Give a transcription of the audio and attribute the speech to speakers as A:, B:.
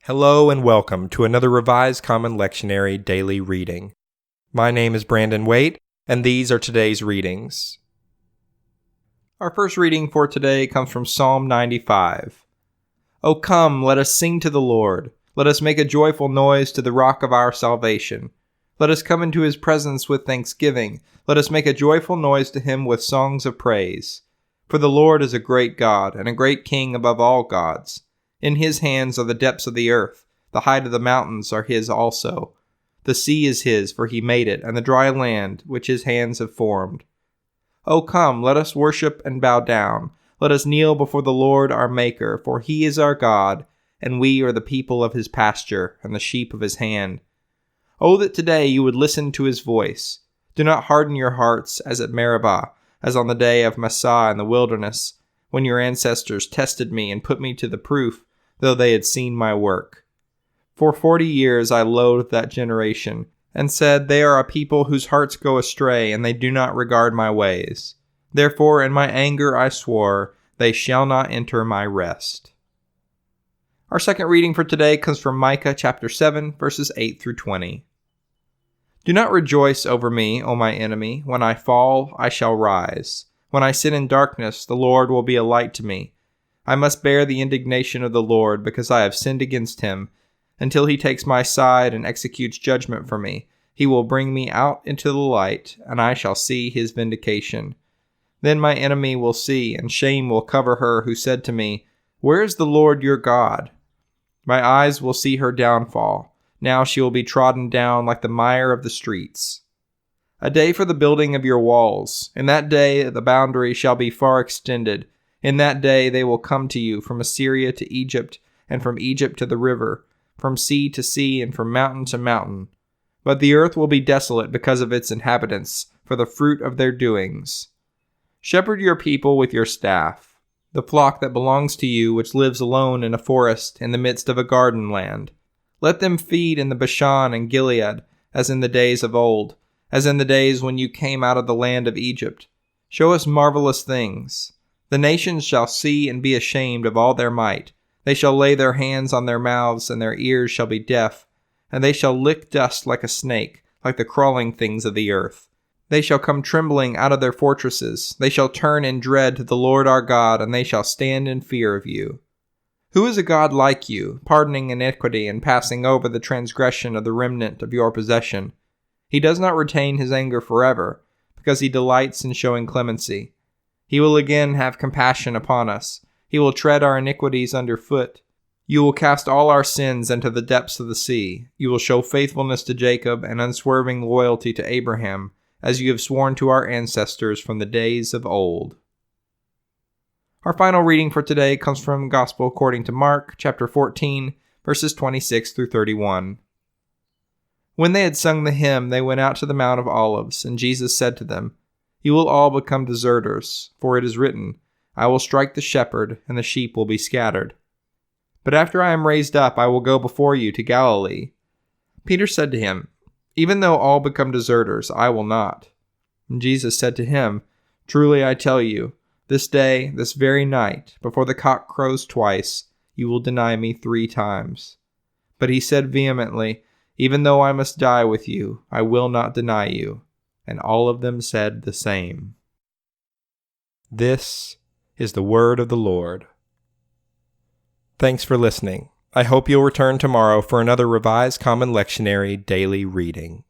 A: Hello and welcome to another Revised Common Lectionary daily reading. My name is Brandon Waite, and these are today's readings. Our first reading for today comes from Psalm 95. O come, let us sing to the Lord. Let us make a joyful noise to the rock of our salvation. Let us come into his presence with thanksgiving. Let us make a joyful noise to him with songs of praise. For the Lord is a great God, and a great King above all gods. In his hands are the depths of the earth. The height of the mountains are his also. The sea is his, for he made it, and the dry land, which his hands have formed. O come, let us worship and bow down. Let us kneel before the Lord our Maker, for he is our God, and we are the people of his pasture, and the sheep of his hand. O that today you would listen to his voice. Do not harden your hearts as at Meribah, as on the day of Massa in the wilderness, when your ancestors tested me and put me to the proof, though they had seen my work. For 40 years I loathed that generation, and said, They are a people whose hearts go astray, and they do not regard my ways. Therefore in my anger I swore, They shall not enter my rest. Our second reading for today comes from Micah chapter 7, verses 8 through 20. Do not rejoice over me, O my enemy. When I fall, I shall rise. When I sit in darkness, the Lord will be a light to me. I must bear the indignation of the Lord, because I have sinned against him. Until he takes my side and executes judgment for me, he will bring me out into the light, and I shall see his vindication. Then my enemy will see, and shame will cover her who said to me, Where is the Lord your God? My eyes will see her downfall. Now she will be trodden down like the mire of the streets. A day for the building of your walls. In that day the boundary shall be far extended. In that day they will come to you from Assyria to Egypt, and from Egypt to the river, from sea to sea, and from mountain to mountain. But the earth will be desolate because of its inhabitants, for the fruit of their doings. Shepherd your people with your staff, the flock that belongs to you, which lives alone in a forest, in the midst of a garden land. Let them feed in the Bashan and Gilead, as in the days of old, as in the days when you came out of the land of Egypt. Show us marvelous things. The nations shall see and be ashamed of all their might. They shall lay their hands on their mouths, and their ears shall be deaf. And they shall lick dust like a snake, like the crawling things of the earth. They shall come trembling out of their fortresses. They shall turn in dread to the Lord our God, and they shall stand in fear of you. Who is a God like you, pardoning iniquity and passing over the transgression of the remnant of your possession? He does not retain his anger forever, because he delights in showing clemency. He will again have compassion upon us. He will tread our iniquities underfoot. You will cast all our sins into the depths of the sea. You will show faithfulness to Jacob and unswerving loyalty to Abraham, as you have sworn to our ancestors from the days of old. Our final reading for today comes from Gospel according to Mark, chapter 14, verses 26 through 31. When they had sung the hymn, they went out to the Mount of Olives, and Jesus said to them, You will all become deserters, for it is written, I will strike the shepherd, and the sheep will be scattered. But after I am raised up, I will go before you to Galilee. Peter said to him, Even though all become deserters, I will not. And Jesus said to him, Truly I tell you, this day, this very night, before the cock crows twice, you will deny me 3 times. But he said vehemently, Even though I must die with you, I will not deny you. And all of them said the same. This is the word of the Lord. Thanks for listening. I hope you'll return tomorrow for another Revised Common Lectionary daily reading.